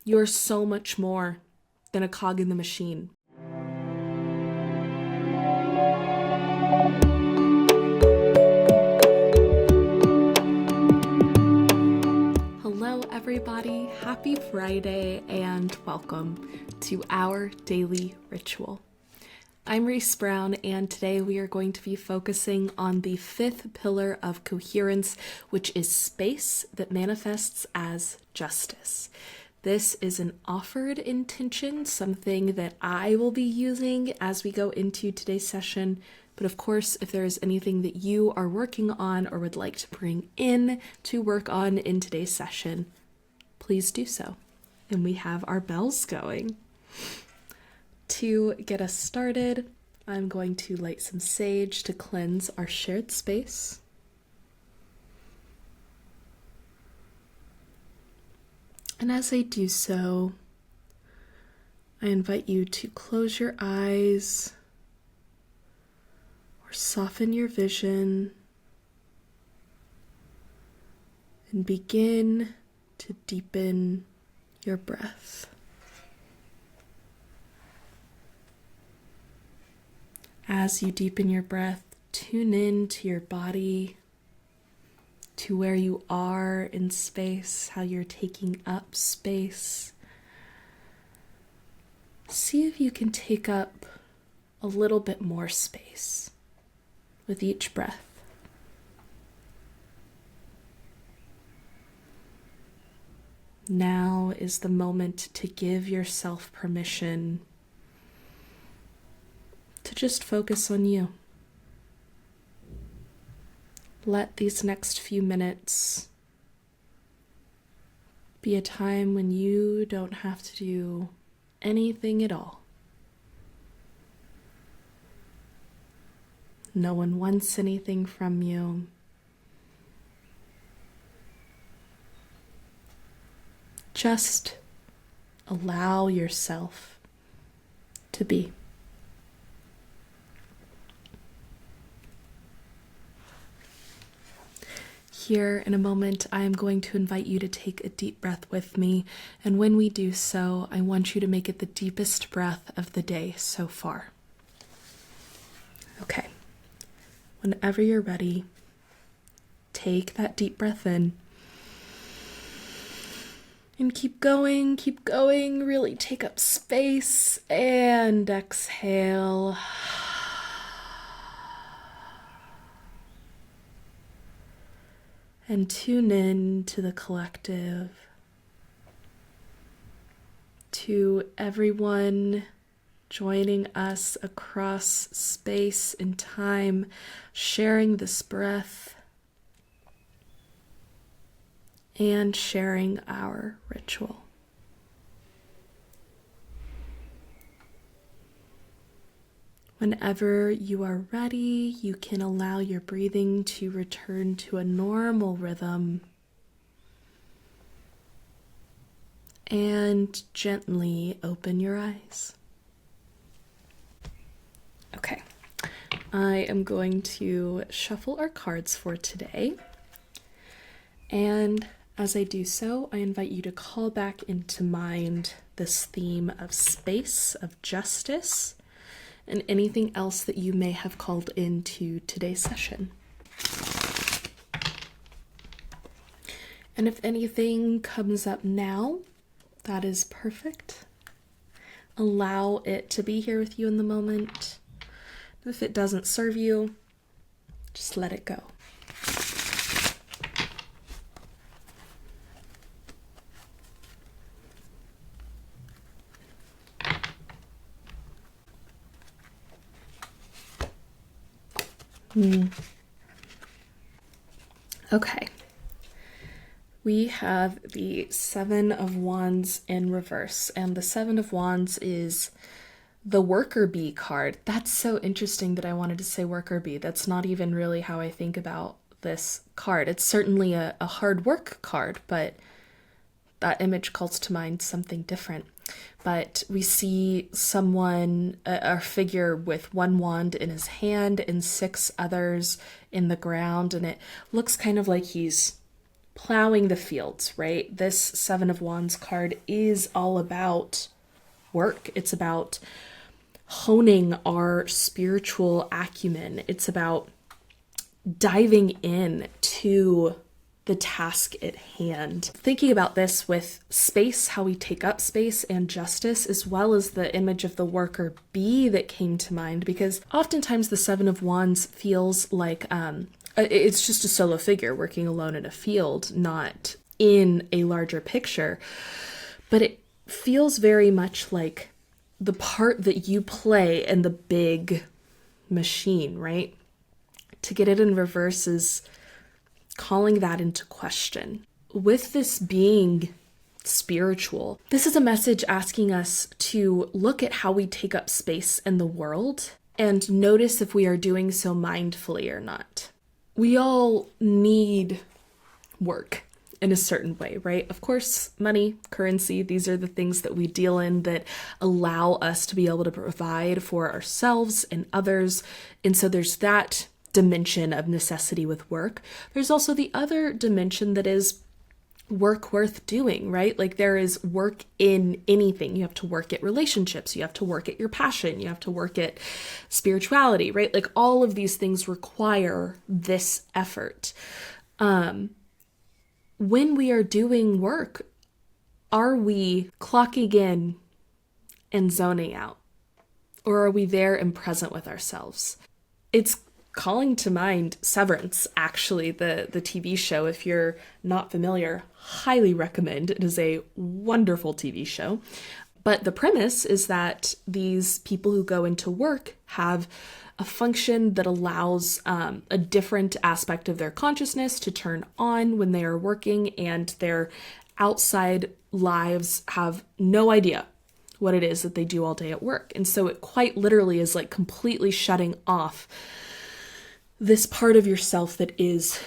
You're so much more than a cog in the machine. Hello, everybody. Happy Friday and welcome to our daily ritual. I'm Reese Brown, and today we are going to be focusing on the fifth pillar of coherence, which is space that manifests as justice. This is an offered intention, something that I will be using as we go into today's session. But of course, if there is anything that you are working on or would like to bring in to work on in today's session, please do so. And we have our bells going. To get us started, I'm going to light some sage to cleanse our shared space. And as I do so, I invite you to close your eyes or soften your vision and begin to deepen your breath. As you deepen your breath, tune in to your body, to where you are in space, how you're taking up space. See if you can take up a little bit more space with each breath. Now is the moment to give yourself permission to just focus on you. Let these next few minutes be a time when you don't have to do anything at all. No one wants anything from you. Just allow yourself to be. Here in a moment, I am going to invite you to take a deep breath with me, and when we do so, I want you to make it the deepest breath of the day so far. Okay, whenever you're ready, take that deep breath in, and keep going, really take up space, and exhale. And tune in to the collective, to everyone joining us across space and time, sharing this breath and sharing our ritual. Whenever you are ready, you can allow your breathing to return to a normal rhythm and gently open your eyes. Okay, I am going to shuffle our cards for today, and as I do so, I invite you to call back into mind this theme of space, of justice, and anything else that you may have called into today's session. And if anything comes up now, that is perfect. Allow it to be here with you in the moment. If it doesn't serve you, just let it go. Okay, we have the Seven of Wands in reverse, and the Seven of Wands is the worker bee card. That's so interesting that I wanted to say worker bee. That's not even really how I think about this card. It's certainly a hard work card, but that image calls to mind something different. But we see someone, a figure with one wand in his hand and six others in the ground, and it looks kind of like he's plowing the fields, right? This Seven of Wands card is all about work. It's about honing our spiritual acumen. It's about diving in to the task at hand. Thinking about this with space, how we take up space, and justice, as well as the image of the worker bee that came to mind, because oftentimes the Seven of Wands feels like it's just a solo figure working alone in a field, not in a larger picture. But it feels very much like the part that you play in the big machine, right? To get it in reverse is calling that into question. With this being spiritual, this is a message asking us to look at how we take up space in the world and notice if we are doing so mindfully or not. We all need work in a certain way, right? Of course, money, currency, these are the things that we deal in that allow us to be able to provide for ourselves and others. And so there's that dimension of necessity with work. There's also the other dimension that is work worth doing, right? Like there is work in anything. You have to work at relationships. You have to work at your passion. You have to work at spirituality, right? Like all of these things require this effort. When we are doing work, are we clocking in and zoning out? Or are we there and present with ourselves? It's calling to mind Severance, actually, the TV show. If you're not familiar, highly recommend. It is a wonderful TV show. But the premise is that these people who go into work have a function that allows a different aspect of their consciousness to turn on when they are working, and their outside lives have no idea what it is that they do all day at work. And so it quite literally is like completely shutting off this part of yourself that is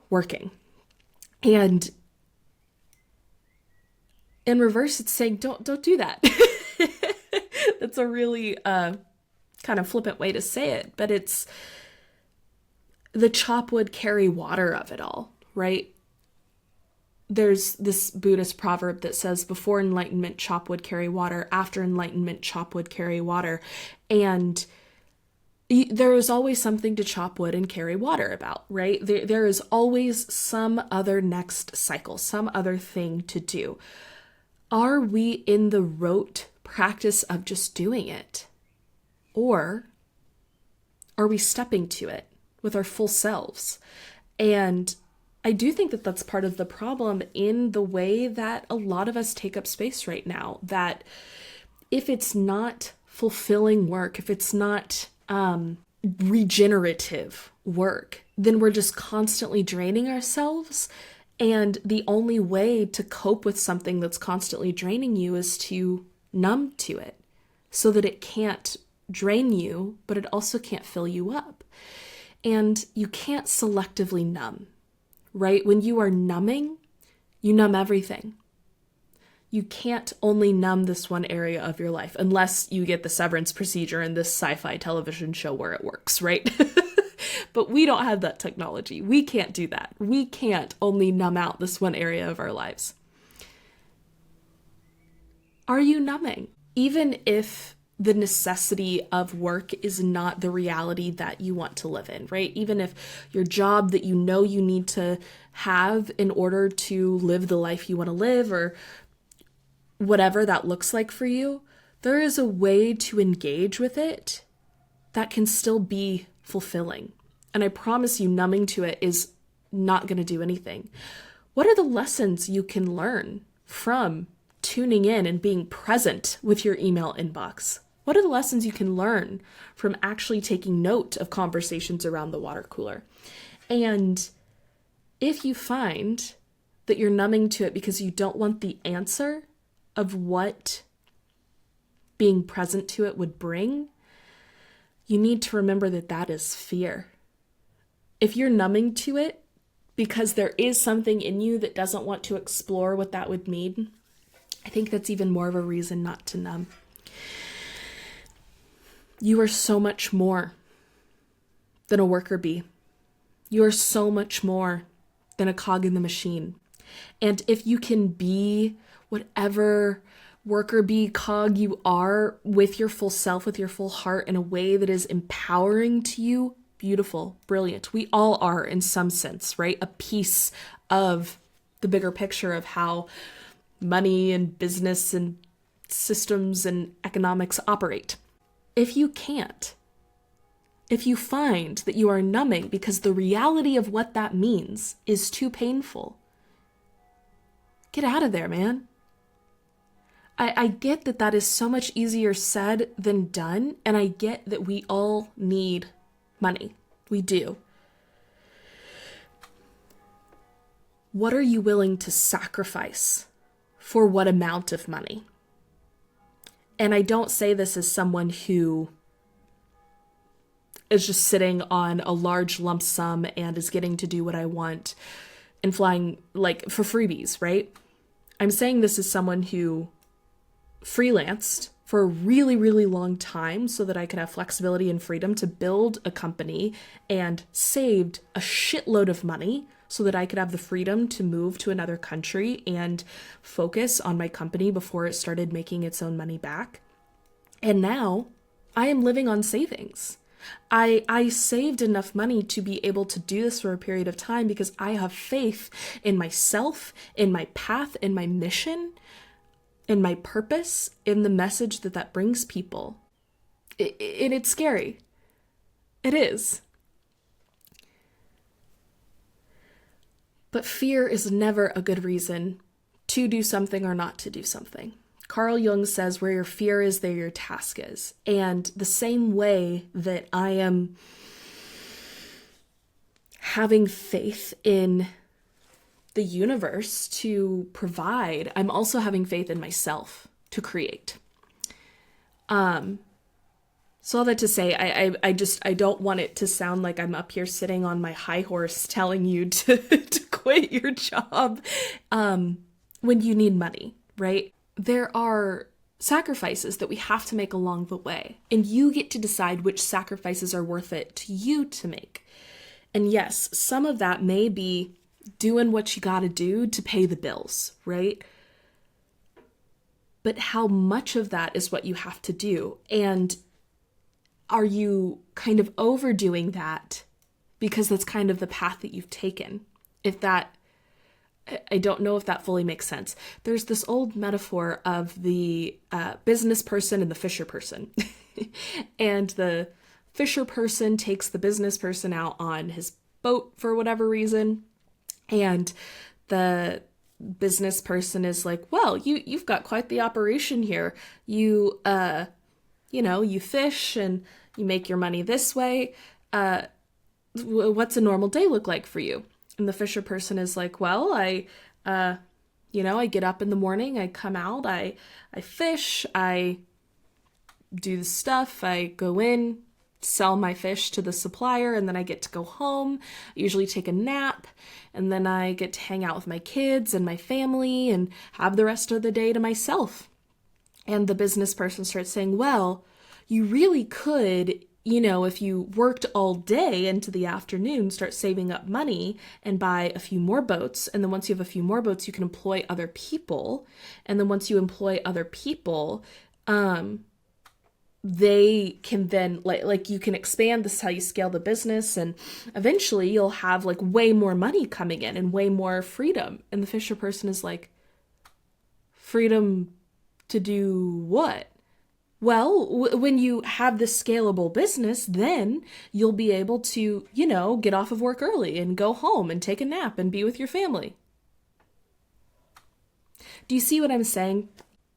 working. And in reverse, it's saying, don't do that. That's a really kind of flippant way to say it, but it's the chop wood, carry water of it all, right? There's this Buddhist proverb that says, before enlightenment, chop wood, carry water. After enlightenment, chop wood, carry water. And there is always something to chop wood and carry water about, right? There is always some other next cycle, some other thing to do. Are we in the rote practice of just doing it? Or are we stepping to it with our full selves? And I do think that that's part of the problem in the way that a lot of us take up space right now, that if it's not fulfilling work, if it's not regenerative work, then we're just constantly draining ourselves. And the only way to cope with something that's constantly draining you is to numb to it so that it can't drain you, but it also can't fill you up. And you can't selectively numb, right? When you are numbing, you numb everything. You can't only numb this one area of your life unless you get the severance procedure in this sci-fi television show where it works, right? But we don't have that technology. We can't do that. We can't only numb out this one area of our lives. Are you numbing? Even if the necessity of work is not the reality that you want to live in, right? Even if your job that you know you need to have in order to live the life you want to live, or whatever that looks like for you, there is a way to engage with it that can still be fulfilling. And I promise you, numbing to it is not going to do anything. What are the lessons you can learn from tuning in and being present with your email inbox? What are the lessons you can learn from actually taking note of conversations around the water cooler? And if you find that you're numbing to it because you don't want the answer of what being present to it would bring, you need to remember that that is fear. If you're numbing to it because there is something in you that doesn't want to explore what that would mean, I think that's even more of a reason not to numb. You are so much more than a worker bee. You are so much more than a cog in the machine. And if you can be whatever worker bee cog you are with your full self, with your full heart in a way that is empowering to you, beautiful, brilliant. We all are in some sense, right? A piece of the bigger picture of how money and business and systems and economics operate. If you can't, if you find that you are numbing because the reality of what that means is too painful, get out of there, man. I get that that is so much easier said than done, and I get that we all need money. We do. What are you willing to sacrifice for what amount of money? And I don't say this as someone who is just sitting on a large lump sum and is getting to do what I want and flying like for freebies, right? I'm saying this as someone who freelanced for a really, really long time so that I could have flexibility and freedom to build a company, and saved a shitload of money so that I could have the freedom to move to another country and focus on my company before it started making its own money back. And now I am living on savings. I saved enough money to be able to do this for a period of time because I have faith in myself, in my path, in my mission, in my purpose, in the message that that brings people. It's scary. It is. But fear is never a good reason to do something or not to do something. Carl Jung says where your fear is, there your task is. And the same way that I am having faith in the universe to provide, I'm also having faith in myself to create. So all that to say, I don't want it to sound like I'm up here sitting on my high horse telling you to quit your job when you need money, right? There are sacrifices that we have to make along the way, and you get to decide which sacrifices are worth it to you to make. And yes, some of that may be doing what you gotta do to pay the bills, right? But how much of that is what you have to do? And are you kind of overdoing that because that's kind of the path that you've taken? I don't know if that fully makes sense. There's this old metaphor of the business person and the fisher person. And the fisher person takes the business person out on his boat for whatever reason. And the business person is like, well, you've got quite the operation here. You fish and you make your money this way. What's a normal day look like for you? And the fisher person is like, well, I get up in the morning, I come out, I fish, I do the stuff, I go in, sell my fish to the supplier, and then I get to go home, I usually take a nap, and then I get to hang out with my kids and my family and have the rest of the day to myself. And the business person starts saying, well, you really could, if you worked all day into the afternoon, start saving up money and buy a few more boats. And then once you have a few more boats, you can employ other people. And then once you employ other people, they can then like you can expand. This is how you scale the business. And eventually you'll have like way more money coming in and way more freedom. And the fisher person is like, freedom to do what? Well, when you have this scalable business, then you'll be able to, get off of work early and go home and take a nap and be with your family. Do you see what I'm saying?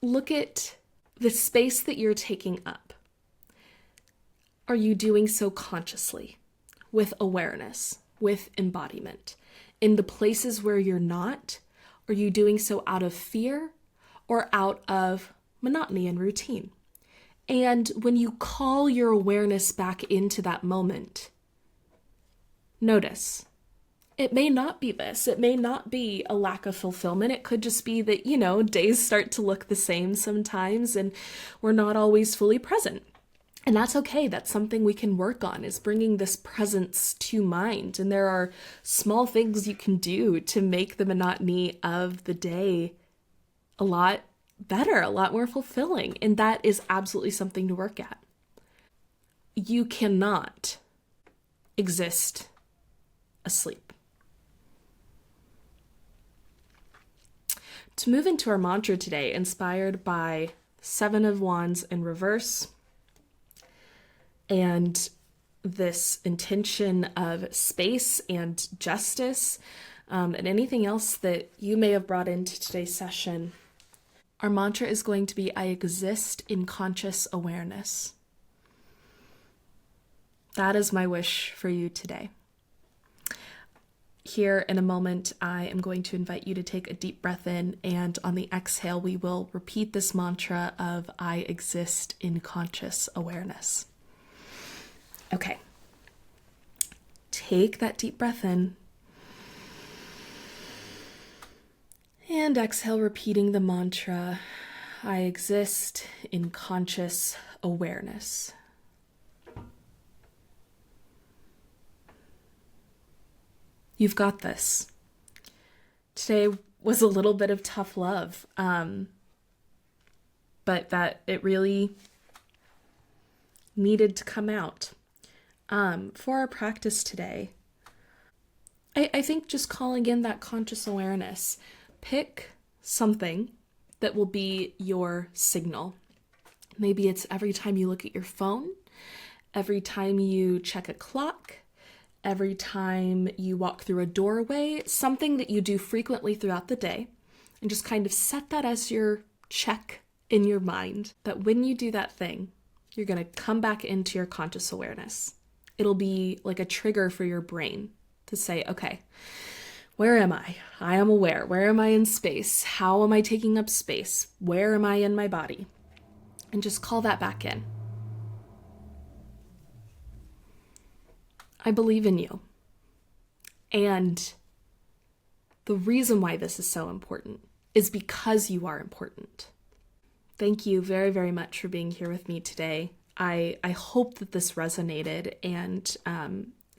Look at the space that you're taking up. Are you doing so consciously, with awareness, with embodiment? In the places where you're not, are you doing so out of fear or out of monotony and routine? And when you call your awareness back into that moment, notice, it may not be this. It may not be a lack of fulfillment. It could just be that, days start to look the same sometimes and we're not always fully present. And that's okay. That's something we can work on, is bringing this presence to mind. And there are small things you can do to make the monotony of the day a lot better, a lot more fulfilling. And that is absolutely something to work at. You cannot exist asleep. To move into our mantra today, inspired by Seven of Wands in reverse, and this intention of space and justice, and anything else that you may have brought into today's session, our mantra is going to be, I exist in conscious awareness. That is my wish for you today. Here in a moment, I am going to invite you to take a deep breath in, and on the exhale, we will repeat this mantra of, I exist in conscious awareness. Okay. Take that deep breath in. And exhale, repeating the mantra, I exist in conscious awareness. You've got this. Today was a little bit of tough love, but that it really needed to come out. For our practice today, I think just calling in that conscious awareness. Pick something that will be your signal. Maybe it's every time you look at your phone, every time you check a clock, every time you walk through a doorway, something that you do frequently throughout the day, and just kind of set that as your check in your mind, that when you do that thing, you're going to come back into your conscious awareness. It'll be like a trigger for your brain to say, okay, where am I? I am aware. Where am I in space? How am I taking up space? Where am I in my body? And just call that back in. I believe in you. And the reason why this is so important is because you are important. Thank you very, very much for being here with me today. I hope that this resonated and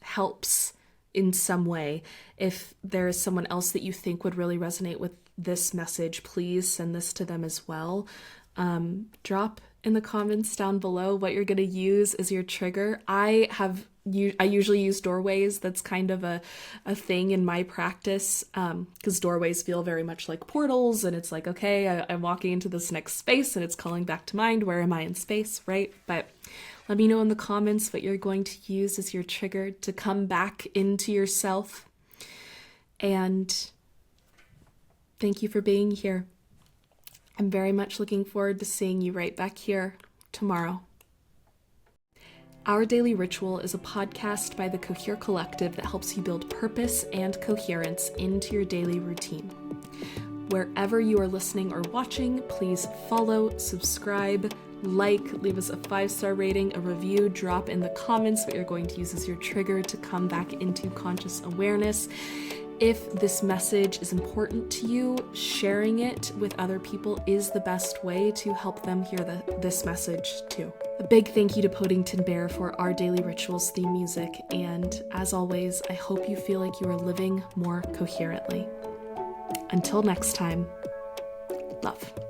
helps in some way. If there is someone else that you think would really resonate with this message, please send this to them as well. Drop in the comments down below what you're going to use as your trigger. I usually use doorways. That's kind of a thing in my practice, because doorways feel very much like portals, and it's like, okay, I'm walking into this next space and it's calling back to mind, where am I in space, right? But let me know in the comments what you're going to use as your trigger to come back into yourself. And thank you for being here. I'm very much looking forward to seeing you right back here tomorrow. Our Daily Ritual is a podcast by the Cohere Collective that helps you build purpose and coherence into your daily routine. Wherever you are listening or watching, please follow, subscribe, leave us a 5-star rating, a review, drop in the comments what you're going to use as your trigger to come back into conscious awareness. If this message is important to you, sharing it with other people is the best way to help them hear this message too. A big thank you to Podington Bear for our Daily Rituals theme music, and as always, I hope you feel like you are living more coherently. Until next time, love.